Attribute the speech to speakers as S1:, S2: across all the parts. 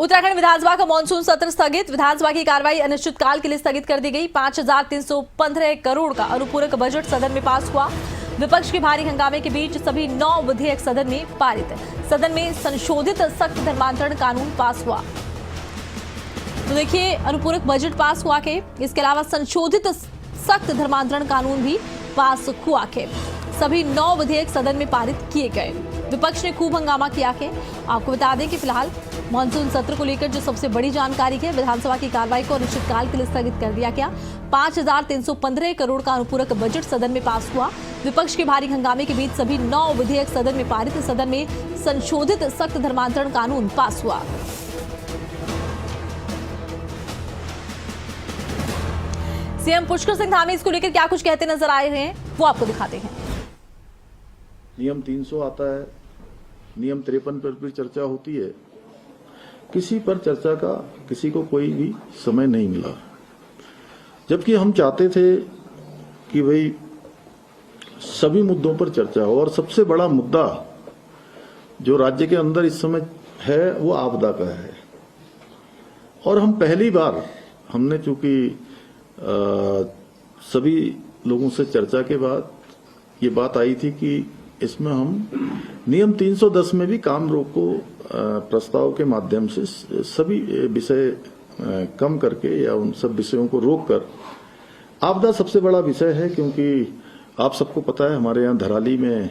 S1: उत्तराखंड विधानसभा का मानसून सत्र स्थगित। विधानसभा की कार्रवाई अनिश्चितकाल के लिए स्थगित कर दी गई। 5315 करोड़ का अनुपूरक बजट सदन में पास हुआ। विपक्ष के भारी हंगामे के बीच सभी 9 विधेयक सदन में पारित। सदन में संशोधित सख्त धर्मांतरण कानून पास हुआ। तो देखिए, अनुपूरक बजट पास हुआ के इसके अलावा संशोधित सख्त धर्मांतरण कानून भी पास हुआ के सभी 9 विधेयक सदन में पारित किए गए। विपक्ष ने खूब हंगामा किया के आपको बता दें कि फिलहाल मानसून सत्र को लेकर जो सबसे बड़ी जानकारी है, विधानसभा की कार्रवाई को अनिश्चितकाल के लिए स्थगित कर दिया गया। 5315 करोड़ का अनुपूरक बजट सदन में पास हुआ। विपक्ष के भारी हंगामे के बीच सभी 9 विधेयक सदन में पारित। सदन में संशोधित सख्त धर्मांतरण कानून पास हुआ। सीएम पुष्कर सिंह धामी इसको लेकर क्या कुछ कहते नजर आए हैं, वो आपको दिखाते हैं।
S2: नियम 300 आता है, नियम 53 पर भी चर्चा होती है। किसी पर चर्चा का किसी को कोई भी समय नहीं मिला, जबकि हम चाहते थे कि भाई सभी मुद्दों पर चर्चा हो। और सबसे बड़ा मुद्दा जो राज्य के अंदर इस समय है वो आपदा का है। और हम पहली बार हमने चूंकि सभी लोगों से चर्चा के बाद ये बात आई थी कि इसमें हम नियम 310 में भी काम रोको प्रस्ताव के माध्यम से सभी विषय कम करके या उन सब विषयों को रोककर, आपदा सबसे बड़ा विषय है क्योंकि आप सबको पता है हमारे यहाँ धराली में,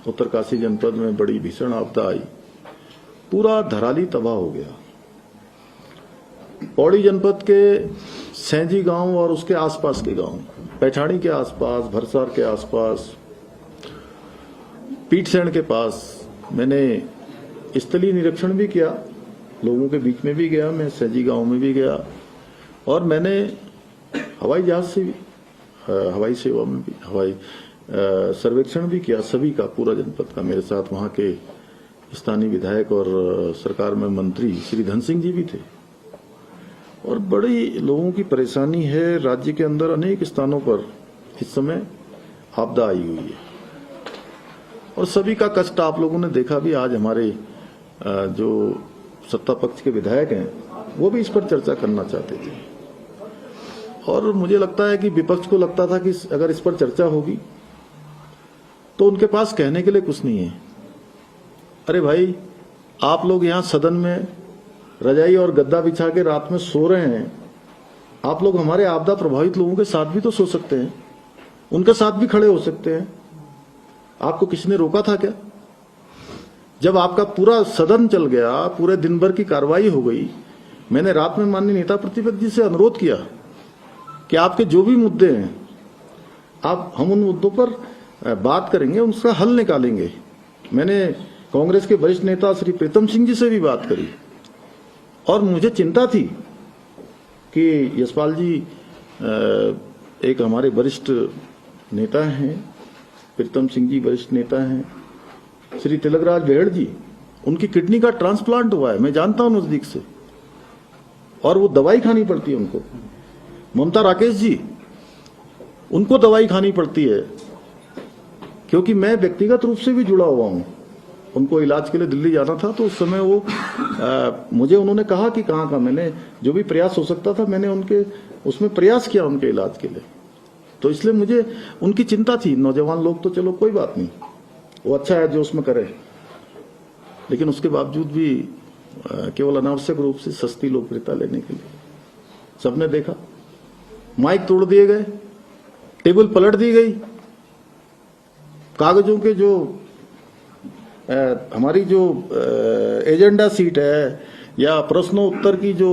S2: उत्तरकाशी जनपद में बड़ी भीषण आपदा आई। पूरा धराली तबाह हो गया। पौड़ी जनपद के सैंजी गांव और उसके आसपास के गांव, पैठाणी के आसपास, भरसार के आसपास, पीठसेन के पास मैंने स्थलीय निरीक्षण भी किया, लोगों के बीच में भी गया, मैं सैंजी गांव में भी गया और मैंने हवाई जहाज से भी, हवाई सेवा में भी हवाई सर्वेक्षण भी किया, सभी का, पूरा जनपद का। मेरे साथ वहां के स्थानीय विधायक और सरकार में मंत्री श्री धन सिंह जी भी थे। और बड़ी लोगों की परेशानी है। राज्य के अंदर अनेक स्थानों पर इस समय आपदा आई हुई है और सभी का कष्ट आप लोगों ने देखा भी। आज हमारे जो सत्ता पक्ष के विधायक हैं वो भी इस पर चर्चा करना चाहते थे और मुझे लगता है कि विपक्ष को लगता था कि अगर इस पर चर्चा होगी तो उनके पास कहने के लिए कुछ नहीं है। अरे भाई, आप लोग यहाँ सदन में रजाई और गद्दा बिछा के रात में सो रहे हैं, आप लोग हमारे आपदा प्रभावित लोगों के साथ भी तो सो सकते हैं, उनके साथ भी खड़े हो सकते हैं। आपको किसने रोका था क्या? जब आपका पूरा सदन चल गया, पूरे दिन भर की कार्रवाई हो गई, मैंने रात में माननीय नेता प्रतिपक्ष जी से अनुरोध किया कि आपके जो भी मुद्दे हैं हम उन मुद्दों पर बात करेंगे, उसका हल निकालेंगे। मैंने कांग्रेस के वरिष्ठ नेता श्री प्रीतम सिंह जी से भी बात करी और मुझे चिंता थी कि यशपाल जी एक हमारे वरिष्ठ नेता हैं, प्रीतम सिंह जी वरिष्ठ नेता हैं, श्री तिलकराज बेहड़ जी, उनकी किडनी का ट्रांसप्लांट हुआ है, मैं जानता हूं नजदीक से, और वो दवाई खानी पड़ती है उनको। ममता राकेश जी, उनको दवाई खानी पड़ती है क्योंकि मैं व्यक्तिगत रूप से भी जुड़ा हुआ हूं। उनको इलाज के लिए दिल्ली जाना था तो उस समय वो मुझे उन्होंने कहा कि कहाँ का, मैंने जो भी प्रयास हो सकता था मैंने उनके उसमें प्रयास किया उनके इलाज के लिए। तो इसलिए मुझे उनकी चिंता थी। नौजवान लोग तो चलो कोई बात नहीं, वो अच्छा है जो उसमें करे, लेकिन उसके बावजूद भी केवल अनावश्यक रूप से सस्ती लोकप्रियता लेने के लिए सबने देखा, माइक तोड़ दिए गए, टेबल पलट दी गई, कागजों के जो हमारी जो एजेंडा सीट है या प्रश्नोत्तर की जो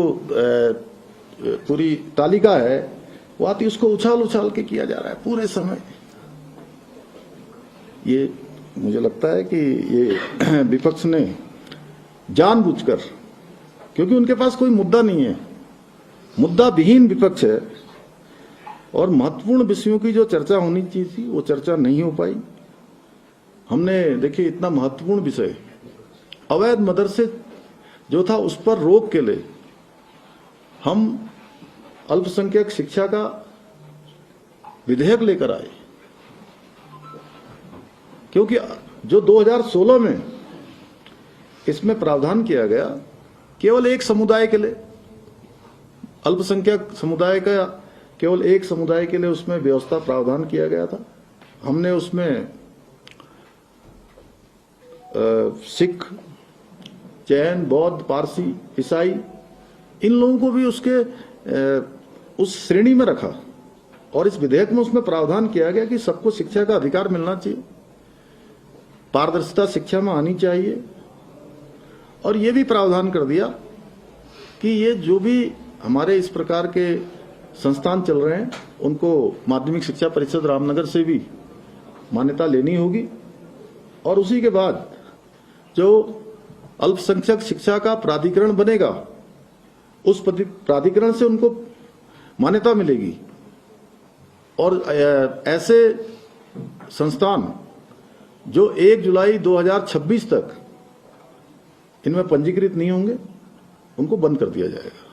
S2: पूरी तालिका है वो आती, उसको उछाल उछाल के किया जा रहा है पूरे समय। ये मुझे लगता है कि ये विपक्ष ने जानबूझकर, क्योंकि उनके पास कोई मुद्दा नहीं है, मुद्दा विहीन विपक्ष है और महत्वपूर्ण विषयों की जो चर्चा होनी चाहिए थी वो चर्चा नहीं हो पाई। हमने देखिए, इतना महत्वपूर्ण विषय अवैध मदरसे जो था उस पर रोक के लिए हम अल्पसंख्यक शिक्षा का विधेयक लेकर आए, क्योंकि जो 2016 में इसमें प्रावधान किया गया केवल एक समुदाय के लिए, अल्पसंख्यक समुदाय का केवल एक समुदाय के लिए उसमें व्यवस्था प्रावधान किया गया था। हमने उसमें सिख, जैन, बौद्ध, पारसी, ईसाई, इन लोगों को भी उस श्रेणी में रखा और इस विधेयक में उसमें प्रावधान किया गया कि सबको शिक्षा का अधिकार मिलना चाहिए, पारदर्शिता शिक्षा में आनी चाहिए। और ये भी प्रावधान कर दिया कि ये जो भी हमारे इस प्रकार के संस्थान चल रहे हैं उनको माध्यमिक शिक्षा परिषद रामनगर से भी मान्यता लेनी होगी और उसी के बाद जो अल्पसंख्यक शिक्षा का प्राधिकरण बनेगा उस प्राधिकरण से उनको मान्यता मिलेगी। और ऐसे संस्थान जो 1 जुलाई 2026 तक इनमें पंजीकृत नहीं होंगे उनको बंद कर दिया जाएगा।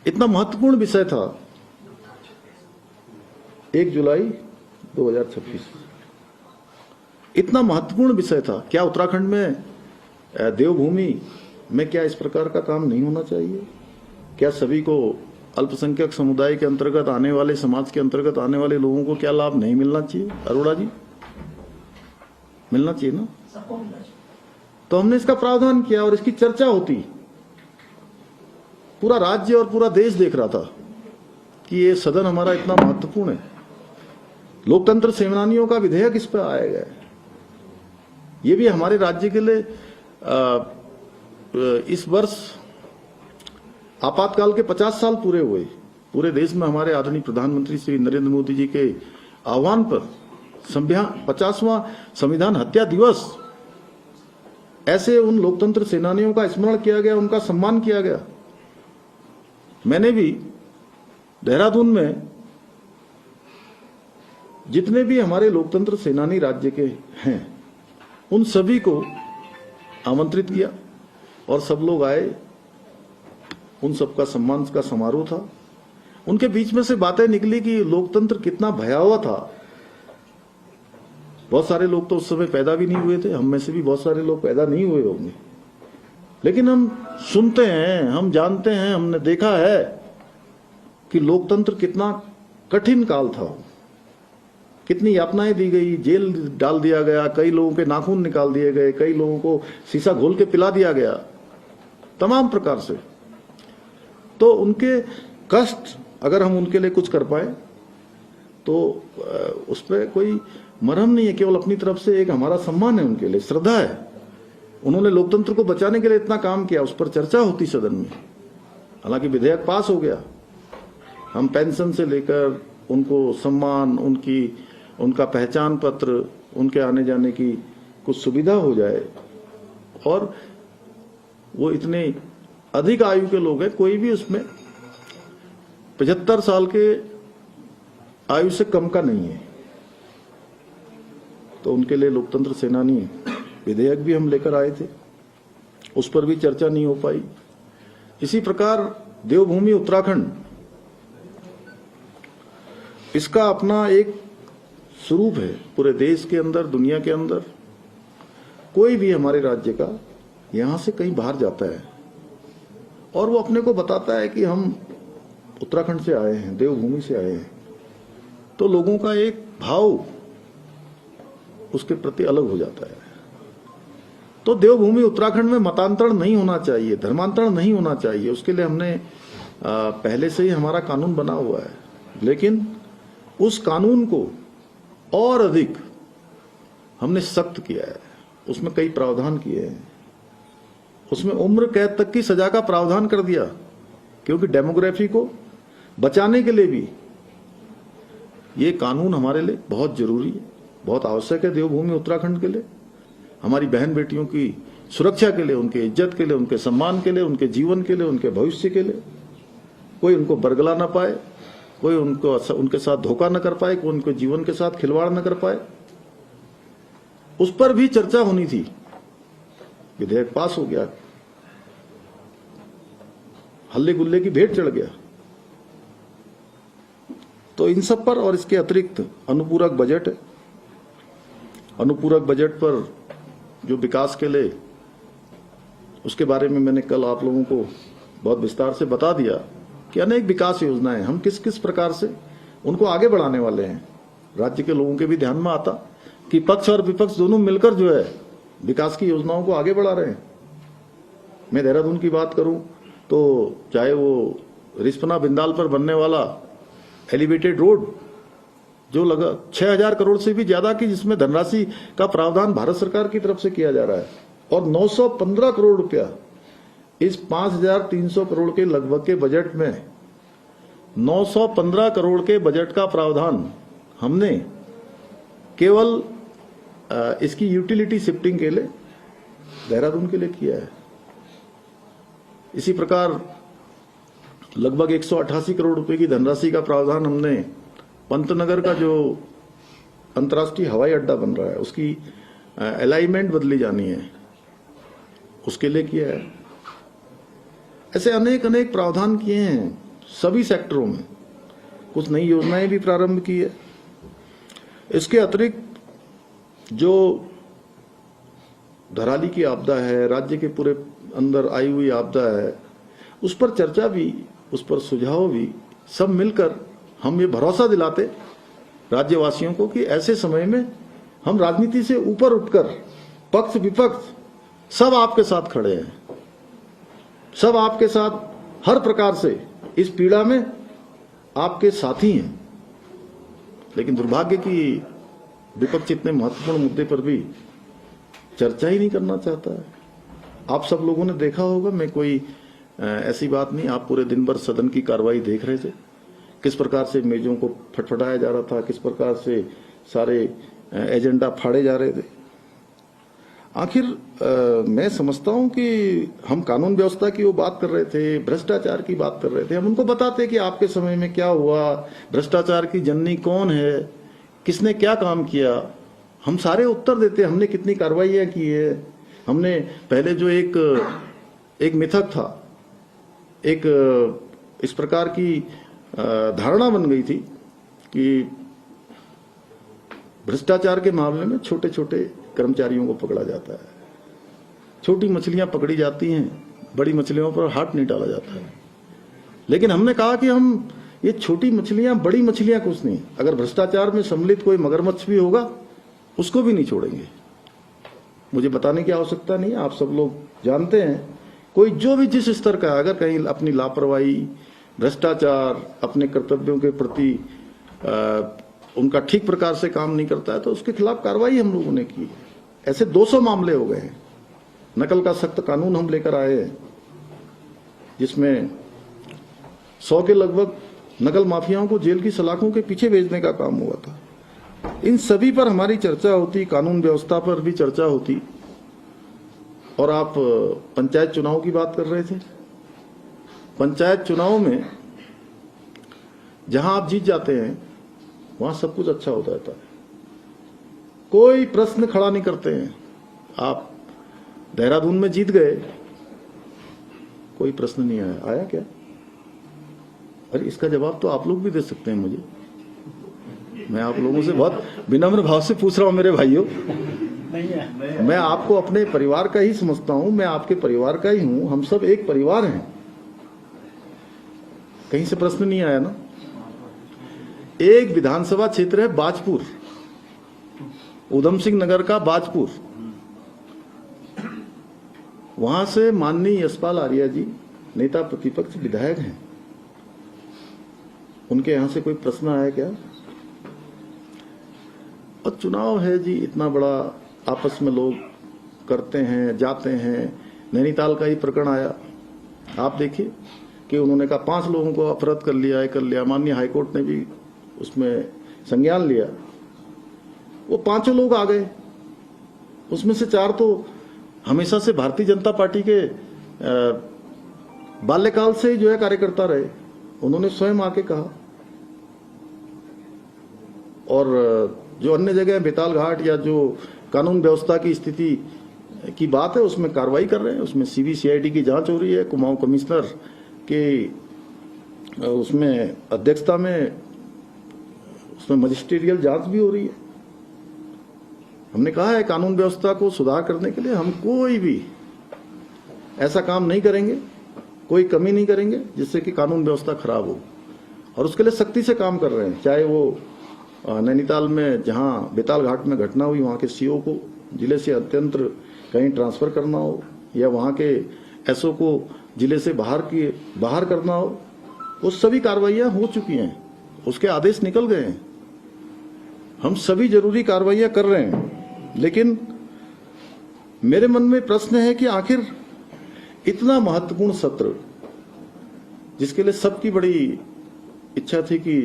S2: इतना महत्वपूर्ण विषय था 1 जुलाई 2026, इतना महत्वपूर्ण विषय था। क्या उत्तराखंड में देवभूमि में क्या इस प्रकार का काम नहीं होना चाहिए? क्या सभी को अल्पसंख्यक समुदाय के अंतर्गत आने वाले, समाज के अंतर्गत आने वाले लोगों को क्या लाभ नहीं मिलना चाहिए? अरोड़ा जी, मिलना चाहिए ना? तो हमने इसका प्रावधान किया और इसकी चर्चा होती, पूरा राज्य और पूरा देश देख रहा था कि ये सदन हमारा इतना महत्वपूर्ण है, लोकतंत्र सेनानियों का विधेयक इस पर आएगा। ये भी हमारे राज्य के लिए इस वर्ष आपातकाल के 50 साल पूरे हुए। पूरे देश में हमारे आदरणीय प्रधानमंत्री श्री नरेंद्र मोदी जी के आह्वान पर 50वां संविधान हत्या दिवस, ऐसे उन लोकतंत्र सेनानियों का स्मरण किया गया, उनका सम्मान किया गया। मैंने भी देहरादून में जितने भी हमारे लोकतंत्र सेनानी राज्य के हैं उन सभी को आमंत्रित किया और सब लोग आए, उन सबका सम्मान का समारोह था। उनके बीच में से बातें निकली कि लोकतंत्र कितना भयावह था। बहुत सारे लोग तो उस समय पैदा भी नहीं हुए थे, हम में से भी बहुत सारे लोग पैदा नहीं हुए होंगे, लेकिन हम सुनते हैं, हम जानते हैं, हमने देखा है कि लोकतंत्र कितना कठिन काल था, कितनी यातनाएं दी गई, जेल डाल दिया गया, कई लोगों के नाखून निकाल दिए गए, कई लोगों को शीशा घोल के पिला दिया गया, तमाम प्रकार से। तो उनके कष्ट अगर हम उनके लिए कुछ कर पाए तो उस पर कोई मरहम नहीं है, केवल अपनी तरफ से एक हमारा सम्मान है, उनके लिए श्रद्धा है। उन्होंने लोकतंत्र को बचाने के लिए इतना काम किया, उस पर चर्चा होती सदन में। हालांकि विधेयक पास हो गया, हम पेंशन से लेकर उनको सम्मान, उनका पहचान पत्र, उनके आने जाने की कुछ सुविधा हो जाए। और वो इतने अधिक आयु के लोग हैं, कोई भी उसमें 75 साल के आयु से कम का नहीं है, तो उनके लिए लोकतंत्र सेनानी विधेयक भी हम लेकर आए थे, उस पर भी चर्चा नहीं हो पाई। इसी प्रकार देवभूमि उत्तराखंड, इसका अपना एक स्वरूप है पूरे देश के अंदर, दुनिया के अंदर। कोई भी हमारे राज्य का यहां से कहीं बाहर जाता है और वो अपने को बताता है कि हम उत्तराखंड से आए हैं, देवभूमि से आए हैं, तो लोगों का एक भाव उसके प्रति अलग हो जाता है। तो देवभूमि उत्तराखंड में मतांतरण नहीं होना चाहिए, धर्मांतरण नहीं होना चाहिए, उसके लिए हमने पहले से ही हमारा कानून बना हुआ है। लेकिन उस कानून को और अधिक हमने सख्त किया है, उसमें कई प्रावधान किए हैं, उसमें उम्र कैद तक की सजा का प्रावधान कर दिया, क्योंकि डेमोग्राफी को बचाने के लिए भी ये कानून हमारे लिए बहुत जरूरी है, बहुत आवश्यक है। देवभूमि उत्तराखंड के लिए, हमारी बहन बेटियों की सुरक्षा के लिए, उनके इज्जत के लिए, उनके सम्मान के लिए, उनके जीवन के लिए, उनके भविष्य के लिए, कोई उनको बरगला ना पाए, कोई उनके साथ धोखा न कर पाए, कोई उनके जीवन के साथ खिलवाड़ न कर पाए, उस पर भी चर्चा होनी थी। विधेयक पास हो गया, हल्ले गुल्ले की भेंट चढ़ गया। तो इन सब पर और इसके अतिरिक्त अनुपूरक बजट है। अनुपूरक बजट पर जो विकास के लिए उसके बारे में मैंने कल आप लोगों को बहुत विस्तार से बता दिया कि अनेक विकास योजनाएं हम किस किस प्रकार से उनको आगे बढ़ाने वाले हैं। राज्य के लोगों के भी ध्यान में आता कि पक्ष और विपक्ष दोनों मिलकर जो है विकास की योजनाओं को आगे बढ़ा रहे हैं। मैं देहरादून की बात करूं तो चाहे वो रिस्पना बिंदाल पर बनने वाला एलिवेटेड रोड जो लगा 6,000 करोड़ से भी ज्यादा की, जिसमें धनराशि का प्रावधान भारत सरकार की तरफ से किया जा रहा है, और 915 करोड़ रुपया इस 5,300 करोड़ के लगभग के बजट में 915 करोड़ के बजट का प्रावधान हमने केवल इसकी यूटिलिटी शिफ्टिंग के लिए देहरादून के लिए किया है। इसी प्रकार लगभग 188 करोड़ रुपए की धनराशि का प्रावधान हमने पंतनगर का जो अंतर्राष्ट्रीय हवाई अड्डा बन रहा है उसकी अलाइनमेंट बदली जानी है, उसके लिए किया है। ऐसे अनेक अनेक प्रावधान किए हैं सभी सेक्टरों में। कुछ नई योजनाएं भी प्रारंभ की है। इसके अतिरिक्त जो धराली की आपदा है, राज्य के पूरे अंदर आई हुई आपदा है, उस पर चर्चा भी, उस पर सुझाव भी, सब मिलकर हम ये भरोसा दिलाते राज्यवासियों को कि ऐसे समय में हम राजनीति से ऊपर उठकर पक्ष विपक्ष सब आपके साथ खड़े हैं, सब आपके साथ हर प्रकार से इस पीड़ा में आपके साथी हैं। लेकिन दुर्भाग्य की विपक्ष इतने महत्वपूर्ण मुद्दे पर भी चर्चा ही नहीं करना चाहता है। आप सब लोगों ने देखा होगा, मैं कोई ऐसी बात नहीं, आप पूरे दिन भर सदन की कार्रवाई देख रहे थे, किस प्रकार से मेजों को फटफटाया जा रहा था, किस प्रकार से सारे एजेंडा फाड़े जा रहे थे। आखिर मैं समझता हूं कि हम कानून व्यवस्था की वो बात कर रहे थे, भ्रष्टाचार की बात कर रहे थे, हम उनको बताते कि आपके समय में क्या हुआ, भ्रष्टाचार की जननी कौन है, किसने क्या काम किया, हम सारे उत्तर देते, हमने कितनी कार्रवाइयां की है। हमने पहले जो एक मिथक था, एक इस प्रकार की धारणा बन गई थी कि भ्रष्टाचार के मामले में छोटे छोटे कर्मचारियों को पकड़ा जाता है, छोटी मछलियां पकड़ी जाती हैं, बड़ी मछलियों पर हाथ नहीं डाला जाता है। लेकिन हमने कहा कि हम ये छोटी मछलियां, बड़ी मछलियां कुछ नहीं, अगर भ्रष्टाचार में सम्मिलित कोई मगरमच्छ भी होगा उसको भी नहीं छोड़ेंगे। मुझे बताने की आवश्यकता नहीं है, आप सब लोग जानते हैं। कोई जो भी जिस स्तर का, अगर कहीं अपनी लापरवाही, भ्रष्टाचार, अपने कर्तव्यों के प्रति उनका ठीक प्रकार से काम नहीं करता है तो उसके खिलाफ कार्रवाई हम लोगों ने की। ऐसे 200 मामले हो गए हैं। नकल का सख्त कानून हम लेकर आए हैं जिसमें 100 के लगभग नकल माफियाओं को जेल की सलाखों के पीछे भेजने का काम हुआ था। इन सभी पर हमारी चर्चा होती, कानून व्यवस्था पर भी चर्चा होती। और आप पंचायत चुनाव की बात कर रहे थे। पंचायत चुनाव में जहां आप जीत जाते हैं वहां सब कुछ अच्छा हो जाता है, कोई प्रश्न खड़ा नहीं करते हैं। आप देहरादून में जीत गए, कोई प्रश्न नहीं आया क्या? अरे इसका जवाब तो आप लोग भी दे सकते हैं मुझे। मैं आप लोगों से बहुत विनम्र भाव से पूछ रहा हूं मेरे भाइयों। मैं आपको अपने परिवार का ही समझता हूं, मैं आपके परिवार का ही हूं, हम सब एक परिवार हैं। कहीं से प्रश्न नहीं आया ना? एक विधानसभा क्षेत्र है बाजपुर, उधम सिंह नगर का बाजपुर, वहां से माननीय यशपाल आर्या जी नेता प्रतिपक्ष विधायक हैं। उनके यहां से कोई प्रश्न आया क्या? और चुनाव है जी, इतना बड़ा आपस में लोग करते हैं, जाते हैं। नैनीताल का ही प्रकरण आया, आप देखिए कि उन्होंने कहा 5 लोगों को अपराध कर लिया। माननीय हाईकोर्ट ने भी उसमें संज्ञान लिया। वो 5 लोग आ गए, उसमें से 4 तो हमेशा से भारतीय जनता पार्टी के बाल्यकाल से ही जो है कार्यकर्ता रहे। उन्होंने स्वयं आके कहा। और जो अन्य जगह बेताल घाट या जो कानून व्यवस्था की स्थिति की बात है उसमें कार्रवाई कर रहे हैं, उसमें सीबीसीआईडी की जांच हो रही है, कुमाऊं कमिश्नर के उसमें अध्यक्षता में उसमें मजिस्ट्रियल जांच भी हो रही है। हमने कहा है कानून व्यवस्था को सुधार करने के लिए हम कोई भी ऐसा काम नहीं करेंगे, कोई कमी नहीं करेंगे जिससे कि कानून व्यवस्था खराब हो, और उसके लिए सख्ती से काम कर रहे हैं। चाहे वो नैनीताल में जहां बेताल घाट में घटना हुई वहां के सीओ को जिले से अत्यंत कहीं ट्रांसफर करना हो, या वहां के एसओ को जिले से बाहर करना हो, वो सभी कार्रवाइयां हो चुकी हैं, उसके आदेश निकल गए हैं। हम सभी जरूरी कार्रवाइयां कर रहे हैं, लेकिन मेरे मन में प्रश्न है कि आखिर इतना महत्वपूर्ण सत्र जिसके लिए सबकी बड़ी इच्छा थी कि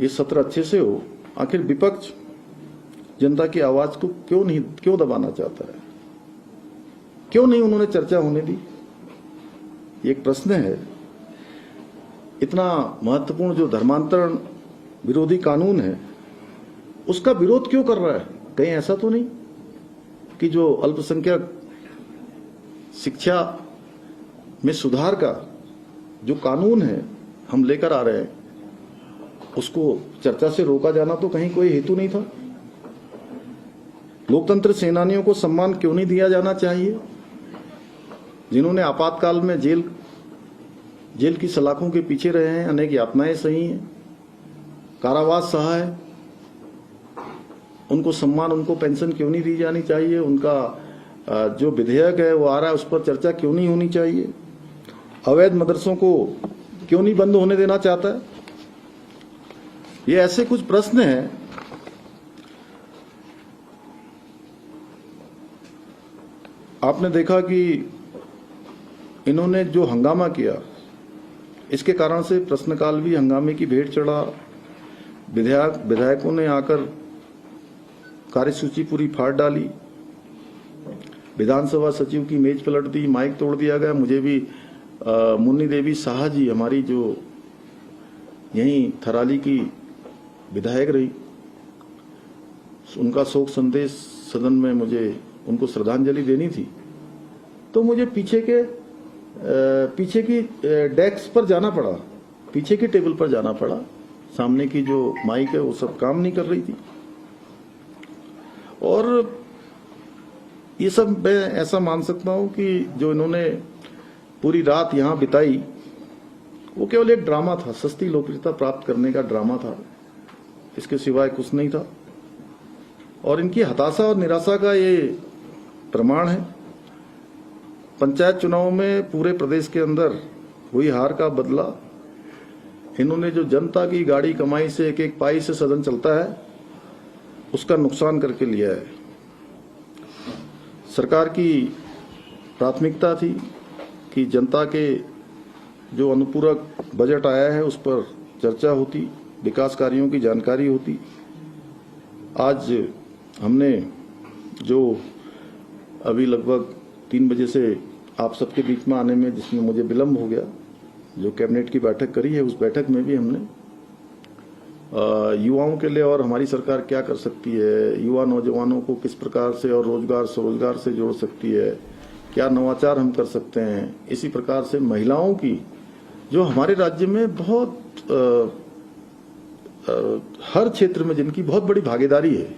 S2: ये सत्र अच्छे से हो, आखिर विपक्ष जनता की आवाज को क्यों दबाना चाहता है? क्यों नहीं उन्होंने चर्चा होने दी? ये एक प्रश्न है। इतना महत्वपूर्ण जो धर्मांतरण विरोधी कानून है, उसका विरोध क्यों कर रहा है? कहीं ऐसा तो नहीं कि जो अल्पसंख्यक शिक्षा में सुधार का जो कानून है हम लेकर आ रहे हैं, उसको चर्चा से रोका जाना तो कहीं कोई हेतु नहीं था? लोकतंत्र सेनानियों को सम्मान क्यों नहीं दिया जाना चाहिए, जिन्होंने आपातकाल में जेल की सलाखों के पीछे रहे हैं, अनेक यातनाएं सही हैं, कारावास सहा है, उनको सम्मान, उनको पेंशन क्यों नहीं दी जानी चाहिए? उनका जो विधेयक है वो आ रहा है, उस पर चर्चा क्यों नहीं होनी चाहिए? अवैध मदरसों को क्यों नहीं बंद होने देना चाहता है? ये ऐसे कुछ प्रश्न हैं। आपने देखा कि इन्होंने जो हंगामा किया, इसके कारण से प्रश्नकाल भी हंगामे की भेंट चढ़ा। विधायकों ने आकर कार्यसूची पूरी फाड़ डाली, विधानसभा सचिव की मेज पलट दी, माइक तोड़ दिया गया। मुझे भी मुन्नी देवी साहा जी, हमारी जो यहीं थराली की विधायक रही, उनका शोक संदेश सदन में मुझे उनको श्रद्धांजलि देनी थी, तो मुझे पीछे की डेस्क पर जाना पड़ा, पीछे की टेबल पर जाना पड़ा। सामने की जो माइक है वो सब काम नहीं कर रही थी। और ये सब मैं ऐसा मान सकता हूं कि जो इन्होंने पूरी रात यहां बिताई, वो केवल एक ड्रामा था, सस्ती लोकप्रियता प्राप्त करने का ड्रामा था, इसके सिवाय कुछ नहीं था। और इनकी हताशा और निराशा का ये प्रमाण है। पंचायत चुनाव में पूरे प्रदेश के अंदर हुई हार का बदला इन्होंने जो जनता की गाड़ी कमाई से एक एक पाई से सदन चलता है, उसका नुकसान करके लिया है। सरकार की प्राथमिकता थी कि जनता के जो अनुपूरक बजट आया है उस पर चर्चा होती, विकास कार्यों की जानकारी होती। आज हमने जो अभी लगभग 3 बजे से आप सबके बीच में आने में जिसमें मुझे विलम्ब हो गया, जो कैबिनेट की बैठक करी है, उस बैठक में भी हमने युवाओं के लिए और हमारी सरकार क्या कर सकती है, युवा नौजवानों को किस प्रकार से और रोजगार स्वरोजगार से जोड़ सकती है, क्या नवाचार हम कर सकते हैं। इसी प्रकार से महिलाओं की जो हमारे राज्य में बहुत हर क्षेत्र में जिनकी बहुत बड़ी भागीदारी है,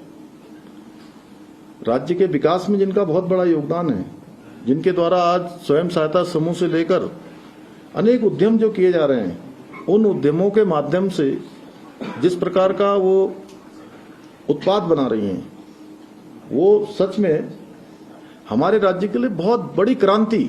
S2: राज्य के विकास में जिनका बहुत बड़ा योगदान है, जिनके द्वारा आज स्वयं सहायता समूह से लेकर अनेक उद्यम जो किए जा रहे हैं, उन उद्यमों के माध्यम से जिस प्रकार का वो उत्पाद बना रही हैं, वो सच में हमारे राज्य के लिए बहुत बड़ी क्रांति